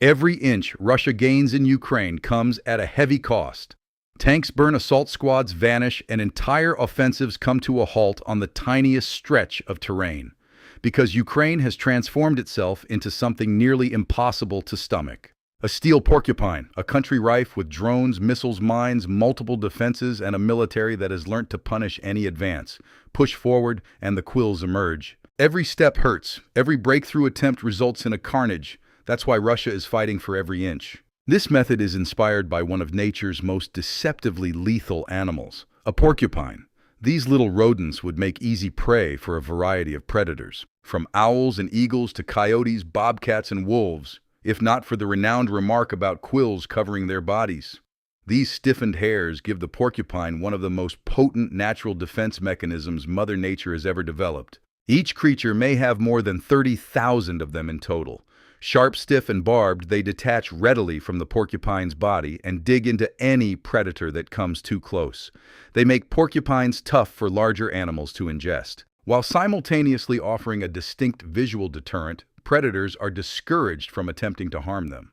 Every inch Russia gains in Ukraine comes at a heavy cost. Tanks burn, assault squads vanish, and entire offensives come to a halt on the tiniest stretch of terrain, because Ukraine has transformed itself into something nearly impossible to stomach. A steel porcupine, a country rife with drones, missiles, mines, multiple defenses, and a military that has learnt to punish any advance. Push forward, and the quills emerge. Every step hurts. Every breakthrough attempt results in a carnage. That's why Russia is fighting for every inch. This method is inspired by one of nature's most deceptively lethal animals, a porcupine. These little rodents would make easy prey for a variety of predators, from owls and eagles to coyotes, bobcats, and wolves, if not for the renowned remark about quills covering their bodies. These stiffened hairs give the porcupine one of the most potent natural defense mechanisms Mother Nature has ever developed. Each creature may have more than 30,000 of them in total. Sharp, stiff, and barbed, they detach readily from the porcupine's body and dig into any predator that comes too close. They make porcupines tough for larger animals to ingest. While simultaneously offering a distinct visual deterrent, predators are discouraged from attempting to harm them.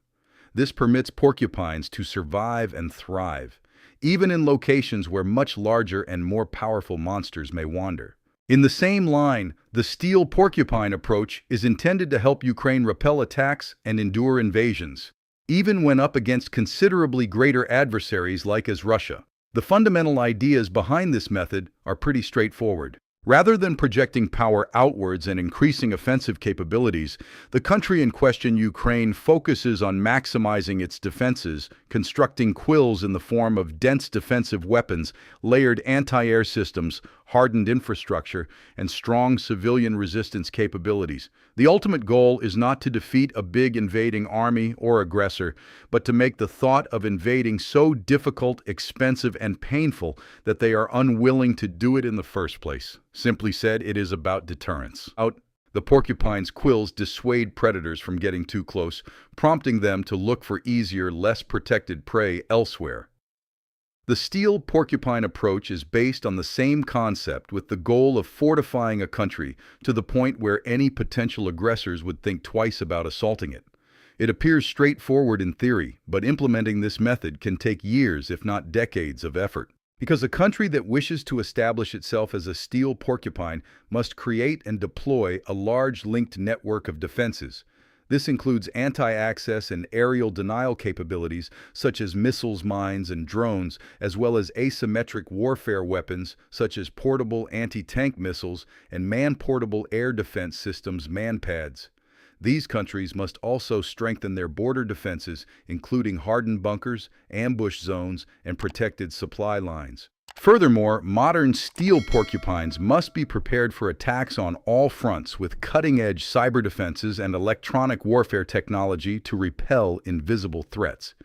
This permits porcupines to survive and thrive, even in locations where much larger and more powerful monsters may wander. In the same line, the steel porcupine approach is intended to help Ukraine repel attacks and endure invasions, even when up against considerably greater adversaries like as Russia. The fundamental ideas behind this method are pretty straightforward. Rather than projecting power outwards and increasing offensive capabilities, the country in question, Ukraine, focuses on maximizing its defenses, constructing quills in the form of dense defensive weapons, layered anti-air systems, hardened infrastructure, and strong civilian resistance capabilities. The ultimate goal is not to defeat a big invading army or aggressor, but to make the thought of invading so difficult, expensive, and painful that they are unwilling to do it in the first place. Simply said, it is about deterrence. The porcupine's quills dissuade predators from getting too close, prompting them to look for easier, less protected prey elsewhere. The steel porcupine approach is based on the same concept, with the goal of fortifying a country to the point where any potential aggressors would think twice about assaulting it. It appears straightforward in theory, but implementing this method can take years, if not decades, of effort. Because a country that wishes to establish itself as a steel porcupine must create and deploy a large linked network of defenses. This includes anti-access and aerial denial capabilities such as missiles, mines, and drones, as well as asymmetric warfare weapons such as portable anti-tank missiles and man-portable air defense systems, manpads. These countries must also strengthen their border defenses, including hardened bunkers, ambush zones, and protected supply lines. Furthermore, modern steel porcupines must be prepared for attacks on all fronts with cutting-edge cyber defenses and electronic warfare technology to repel invisible threats.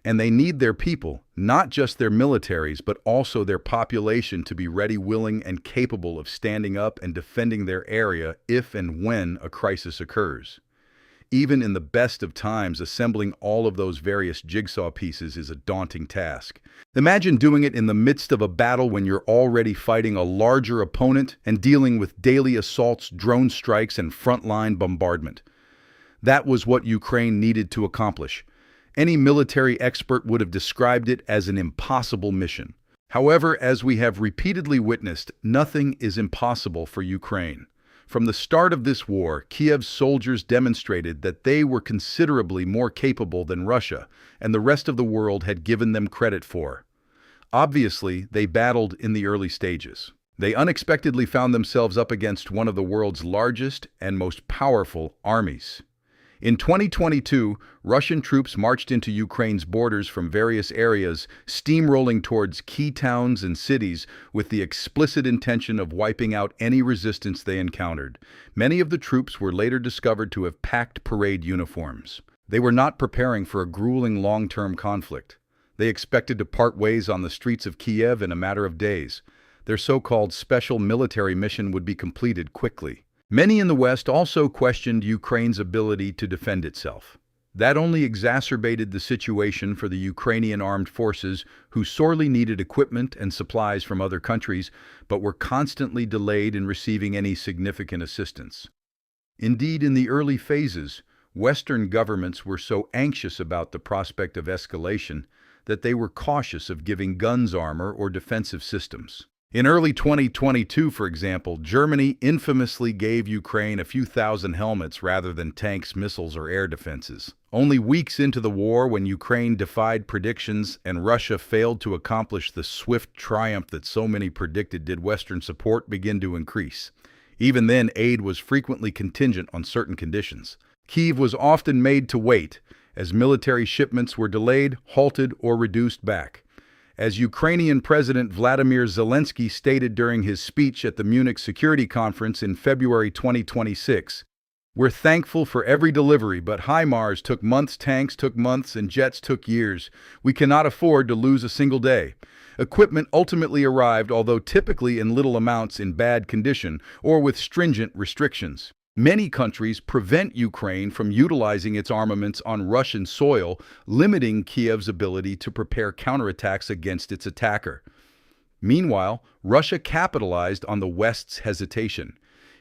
And they need their people, not just their militaries, but also their population to be ready, willing, and capable of standing up and defending their area if and when a crisis occurs. Even in the best of times, assembling all of those various jigsaw pieces is a daunting task. Imagine doing it in the midst of a battle when you're already fighting a larger opponent and dealing with daily assaults, drone strikes, and frontline bombardment. That was what Ukraine needed to accomplish. Any military expert would have described it as an impossible mission. However, as we have repeatedly witnessed, nothing is impossible for Ukraine. From the start of this war, Kiev's soldiers demonstrated that they were considerably more capable than Russia and the rest of the world had given them credit for. Obviously, they battled in the early stages. They unexpectedly found themselves up against one of the world's largest and most powerful armies. In 2022, Russian troops marched into Ukraine's borders from various areas, steamrolling towards key towns and cities with the explicit intention of wiping out any resistance they encountered. Many of the troops were later discovered to have packed parade uniforms. They were not preparing for a grueling long-term conflict. They expected to part ways on the streets of Kiev in a matter of days. Their so-called special military mission would be completed quickly. Many in the West also questioned Ukraine's ability to defend itself. That only exacerbated the situation for the Ukrainian armed forces, who sorely needed equipment and supplies from other countries, but were constantly delayed in receiving any significant assistance. Indeed, in the early phases, Western governments were so anxious about the prospect of escalation that they were cautious of giving guns armor or defensive systems. In early 2022, for example, Germany infamously gave Ukraine a few thousand helmets rather than tanks, missiles, or air defenses. Only weeks into the war, when Ukraine defied predictions and Russia failed to accomplish the swift triumph that so many predicted, did Western support begin to increase. Even then, aid was frequently contingent on certain conditions. Kyiv was often made to wait, as military shipments were delayed, halted, or reduced back. As Ukrainian President Vladimir Zelensky stated during his speech at the Munich Security Conference in February 2026, "We're thankful for every delivery, but HIMARS took months, tanks took months, and jets took years. We cannot afford to lose a single day." Equipment ultimately arrived, although typically in little amounts, in bad condition, or with stringent restrictions. Many countries prevent Ukraine from utilizing its armaments on Russian soil, limiting Kyiv's ability to prepare counterattacks against its attacker. Meanwhile, Russia capitalized on the West's hesitation.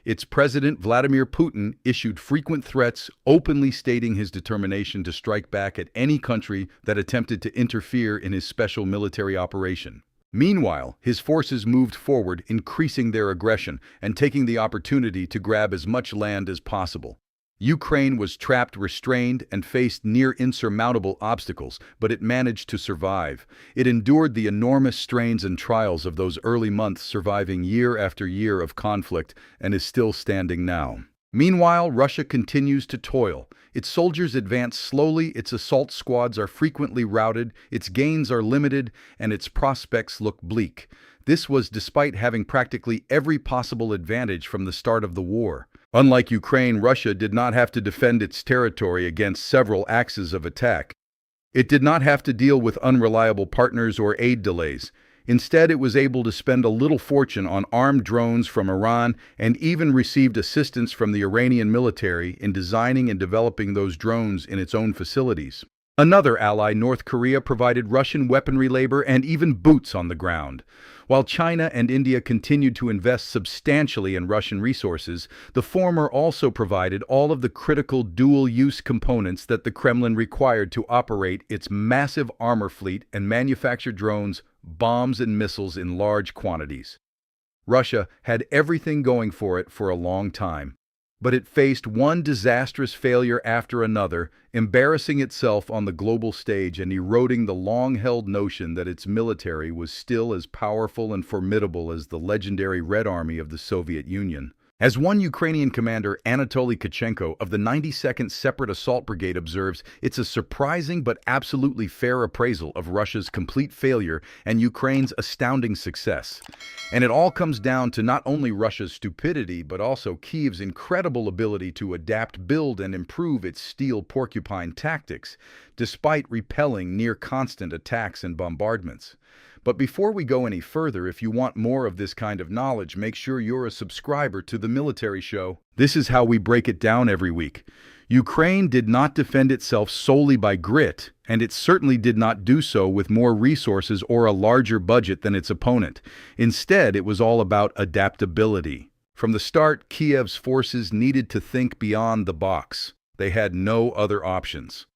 Its president, Vladimir Putin, issued frequent threats, openly stating his determination to strike back at any country that attempted to interfere in his special military operation. Meanwhile, his forces moved forward, increasing their aggression and taking the opportunity to grab as much land as possible. Ukraine was trapped, restrained, and faced near insurmountable obstacles, but it managed to survive. It endured the enormous strains and trials of those early months, surviving year after year of conflict, and is still standing now. Meanwhile, Russia continues to toil. Its soldiers advance slowly, its assault squads are frequently routed, its gains are limited, and its prospects look bleak. This was despite having practically every possible advantage from the start of the war. Unlike Ukraine, Russia did not have to defend its territory against several axes of attack. It did not have to deal with unreliable partners or aid delays. Instead, it was able to spend a little fortune on armed drones from Iran, and even received assistance from the Iranian military in designing and developing those drones in its own facilities. Another ally, North Korea, provided Russian weaponry, labor, and even boots on the ground. While China and India continued to invest substantially in Russian resources, the former also provided all of the critical dual-use components that the Kremlin required to operate its massive armor fleet and manufacture drones, bombs, and missiles in large quantities. Russia had everything going for it for a long time, but it faced one disastrous failure after another, embarrassing itself on the global stage and eroding the long-held notion that its military was still as powerful and formidable as the legendary Red Army of the Soviet Union. As one Ukrainian commander, Anatoly Tkachenko of the 92nd Separate Assault Brigade, observes, "It's a surprising but absolutely fair appraisal of Russia's complete failure and Ukraine's astounding success. And it all comes down to not only Russia's stupidity, but also Kyiv's incredible ability to adapt, build, and improve its steel porcupine tactics, despite repelling near-constant attacks and bombardments." But before we go any further, if you want more of this kind of knowledge, make sure you're a subscriber to The Military Show. This is how we break it down every week. Ukraine did not defend itself solely by grit, and it certainly did not do so with more resources or a larger budget than its opponent. Instead, it was all about adaptability. From the start, Kyiv's forces needed to think beyond the box. They had no other options.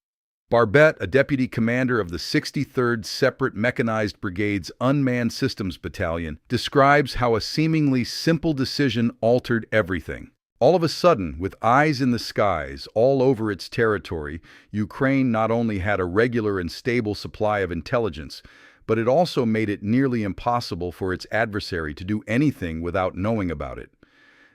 Barbet, a deputy commander of the 63rd Separate Mechanized Brigade's Unmanned Systems Battalion, describes how a seemingly simple decision altered everything. All of a sudden, with eyes in the skies all over its territory, Ukraine not only had a regular and stable supply of intelligence, but it also made it nearly impossible for its adversary to do anything without knowing about it.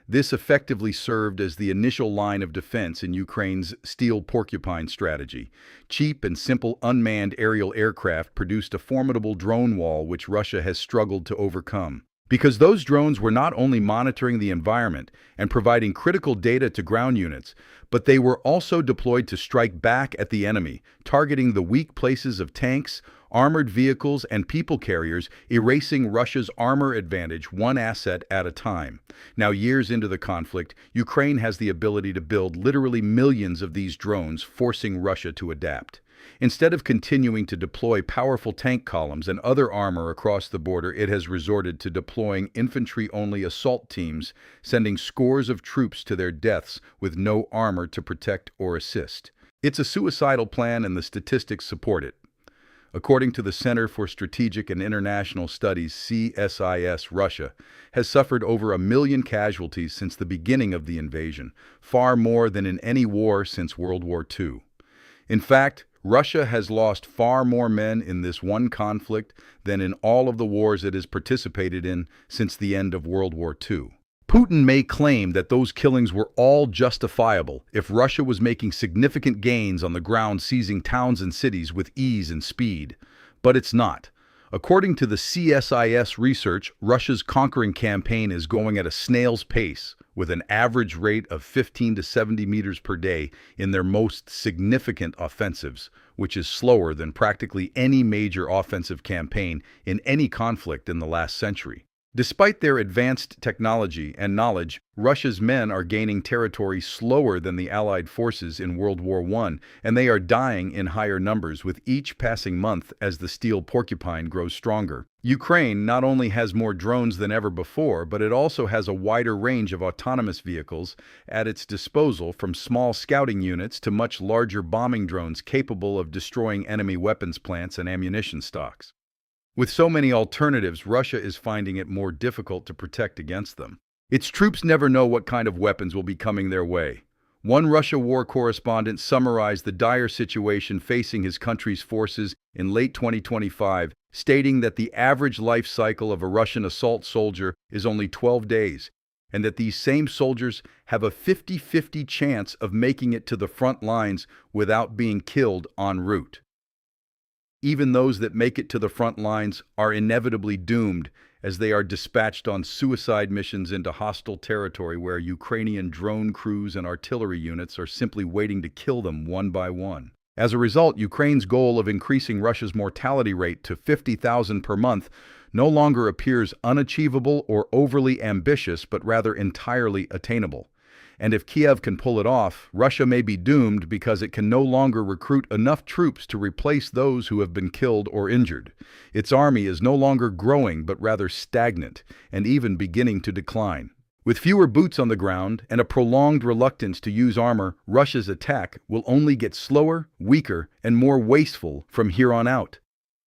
This effectively served as the initial line of defense in Ukraine's steel porcupine strategy. Cheap and simple unmanned aerial aircraft produced a formidable drone wall which Russia has struggled to overcome. Because those drones were not only monitoring the environment and providing critical data to ground units, but they were also deployed to strike back at the enemy, targeting the weak places of tanks, armored vehicles, and people carriers, erasing Russia's armor advantage one asset at a time. Now, years into the conflict, Ukraine has the ability to build literally millions of these drones, forcing Russia to adapt. Instead of continuing to deploy powerful tank columns and other armor across the border, it has resorted to deploying infantry-only assault teams, sending scores of troops to their deaths with no armor armor to protect or assist. It's a suicidal plan and the statistics support it. According to the Center for Strategic and International Studies, CSIS, Russia has suffered over 1 million casualties since the beginning of the invasion, far more than in any war since World War II. In fact, Russia has lost far more men in this one conflict than in all of the wars it has participated in since the end of World War II. Putin may claim that those killings were all justifiable if Russia was making significant gains on the ground, seizing towns and cities with ease and speed. But it's not. According to the CSIS research, Russia's conquering campaign is going at a snail's pace, with an average rate of 15 to 70 meters per day in their most significant offensives, which is slower than practically any major offensive campaign in any conflict in the last century. Despite their advanced technology and knowledge, Russia's men are gaining territory slower than the Allied forces in World War I, and they are dying in higher numbers with each passing month as the steel porcupine grows stronger. Ukraine not only has more drones than ever before, but it also has a wider range of autonomous vehicles at its disposal, from small scouting units to much larger bombing drones capable of destroying enemy weapons plants and ammunition stocks. With so many alternatives, Russia is finding it more difficult to protect against them. Its troops never know what kind of weapons will be coming their way. One Russia war correspondent summarized the dire situation facing his country's forces in late 2025, stating that the average life cycle of a Russian assault soldier is only 12 days, and that these same soldiers have a 50-50 chance of making it to the front lines without being killed en route. Even those that make it to the front lines are inevitably doomed, as they are dispatched on suicide missions into hostile territory where Ukrainian drone crews and artillery units are simply waiting to kill them one by one. As a result, Ukraine's goal of increasing Russia's mortality rate to 50,000 per month no longer appears unachievable or overly ambitious, but rather entirely attainable. And if Kiev can pull it off, Russia may be doomed because it can no longer recruit enough troops to replace those who have been killed or injured. Its army is no longer growing, but rather stagnant, and even beginning to decline. With fewer boots on the ground and a prolonged reluctance to use armor, Russia's attack will only get slower, weaker, and more wasteful from here on out.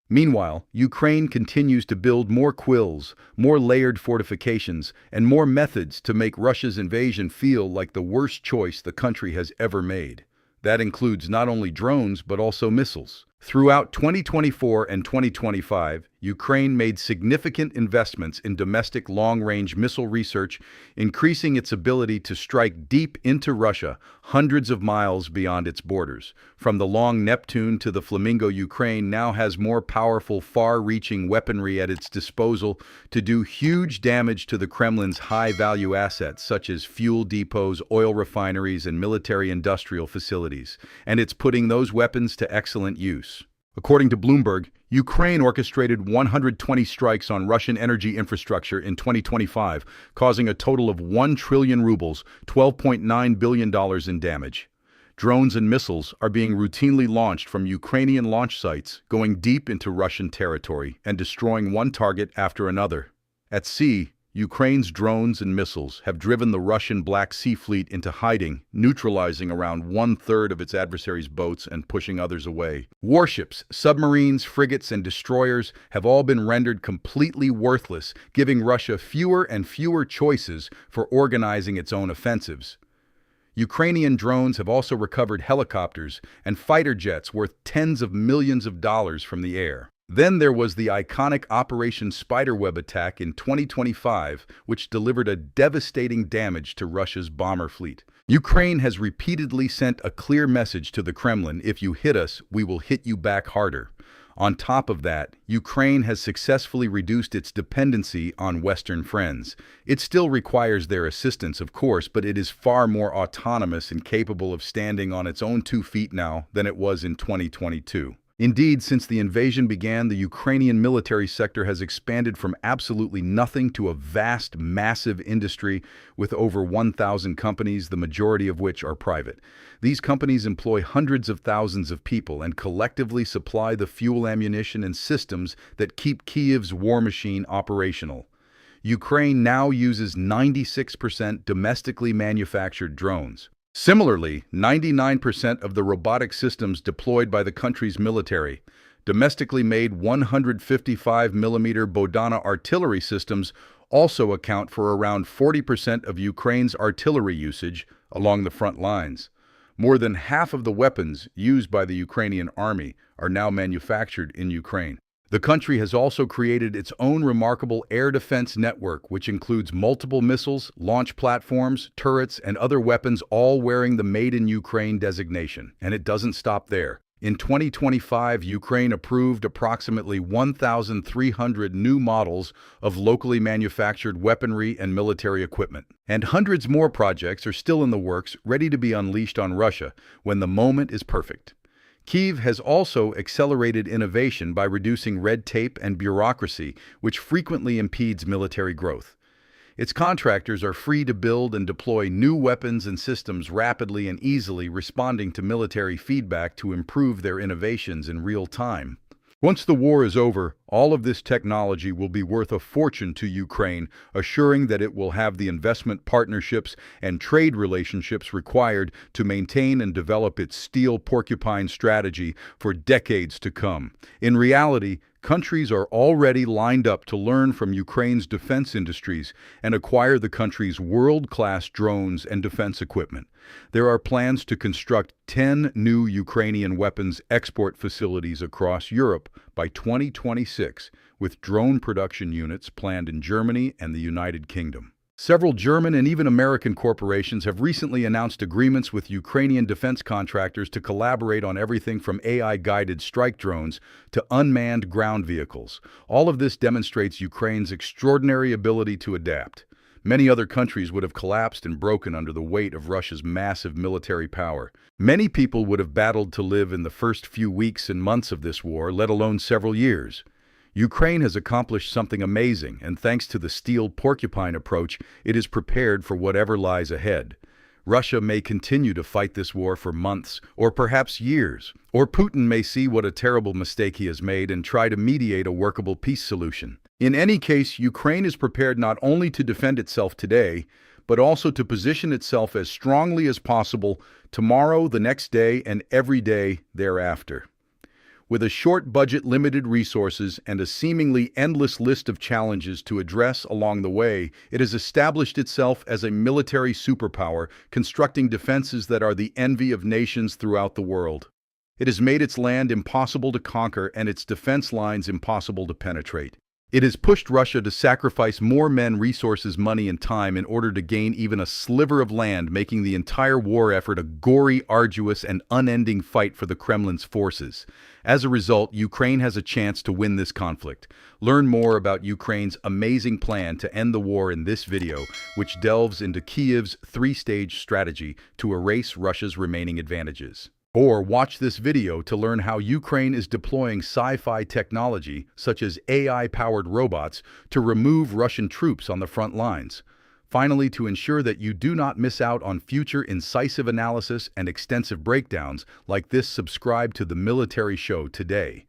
Meanwhile, Ukraine continues to build more quills, more layered fortifications, and more methods to make Russia's invasion feel like the worst choice the country has ever made. That includes not only drones, but also missiles. Throughout 2024 and 2025, Ukraine made significant investments in domestic long-range missile research, increasing its ability to strike deep into Russia, hundreds of miles beyond its borders. From the long Neptune to the Flamingo, Ukraine now has more powerful, far-reaching weaponry at its disposal to do huge damage to the Kremlin's high-value assets, such as fuel depots, oil refineries, and military-industrial facilities. And it's putting those weapons to excellent use. According to Bloomberg, Ukraine orchestrated 120 strikes on Russian energy infrastructure in 2025, causing a total of 1 trillion rubles, $12.9 billion in damage. Drones and missiles are being routinely launched from Ukrainian launch sites, going deep into Russian territory and destroying one target after another. At sea, Ukraine's drones and missiles have driven the Russian Black Sea Fleet into hiding, neutralizing around one-third of its adversaries' boats and pushing others away. Warships, submarines, frigates, and destroyers have all been rendered completely worthless, giving Russia fewer and fewer choices for organizing its own offensives. Ukrainian drones have also recovered helicopters and fighter jets worth tens of millions of dollars from the air. Then there was the iconic Operation Spiderweb attack in 2025, which delivered a devastating damage to Russia's bomber fleet. Ukraine has repeatedly sent a clear message to the Kremlin: if you hit us, we will hit you back harder. On top of that, Ukraine has successfully reduced its dependency on Western friends. It still requires their assistance, of course, but it is far more autonomous and capable of standing on its own 2 feet now than it was in 2022. Indeed, since the invasion began, the Ukrainian military sector has expanded from absolutely nothing to a vast, massive industry with over 1,000 companies, the majority of which are private. These companies employ hundreds of thousands of people and collectively supply the fuel, ammunition, and systems that keep Kiev's war machine operational. Ukraine now uses 96% domestically manufactured drones. Similarly, 99% of the robotic systems deployed by the country's military, domestically made 155mm Bodana artillery systems, also account for around 40% of Ukraine's artillery usage along the front lines. More than half of the weapons used by the Ukrainian army are now manufactured in Ukraine. The country has also created its own remarkable air defense network, which includes multiple missiles, launch platforms, turrets, and other weapons, all wearing the Made in Ukraine designation. And it doesn't stop there. In 2025, Ukraine approved approximately 1,300 new models of locally manufactured weaponry and military equipment. And hundreds more projects are still in the works, ready to be unleashed on Russia when the moment is perfect. Kyiv has also accelerated innovation by reducing red tape and bureaucracy, which frequently impedes military growth. Its contractors are free to build and deploy new weapons and systems rapidly and easily, responding to military feedback to improve their innovations in real time. Once the war is over, all of this technology will be worth a fortune to Ukraine, assuring that it will have the investment partnerships and trade relationships required to maintain and develop its steel porcupine strategy for decades to come. In reality, countries are already lined up to learn from Ukraine's defense industries and acquire the country's world-class drones and defense equipment. There are plans to construct 10 new Ukrainian weapons export facilities across Europe by 2026, with drone production units planned in Germany and the United Kingdom. Several German and even American corporations have recently announced agreements with Ukrainian defense contractors to collaborate on everything from AI-guided strike drones to unmanned ground vehicles. All of this demonstrates Ukraine's extraordinary ability to adapt. Many other countries would have collapsed and broken under the weight of Russia's massive military power. Many people would have battled to live in the first few weeks and months of this war, let alone several years. Ukraine has accomplished something amazing, and thanks to the steel porcupine approach, it is prepared for whatever lies ahead. Russia may continue to fight this war for months, or perhaps years. Or Putin may see what a terrible mistake he has made and try to mediate a workable peace solution. In any case, Ukraine is prepared not only to defend itself today, but also to position itself as strongly as possible tomorrow, the next day, and every day thereafter. With a short budget, limited resources, and a seemingly endless list of challenges to address along the way, it has established itself as a military superpower, constructing defenses that are the envy of nations throughout the world. It has made its land impossible to conquer and its defense lines impossible to penetrate. It has pushed Russia to sacrifice more men, resources, money, and time in order to gain even a sliver of land, making the entire war effort a gory, arduous, and unending fight for the Kremlin's forces. As a result, Ukraine has a chance to win this conflict. Learn more about Ukraine's amazing plan to end the war in this video, which delves into Kyiv's three-stage strategy to erase Russia's remaining advantages. Or watch this video to learn how Ukraine is deploying sci-fi technology, such as AI-powered robots, to remove Russian troops on the front lines. Finally, to ensure that you do not miss out on future incisive analysis and extensive breakdowns like this, subscribe to the Military Show today.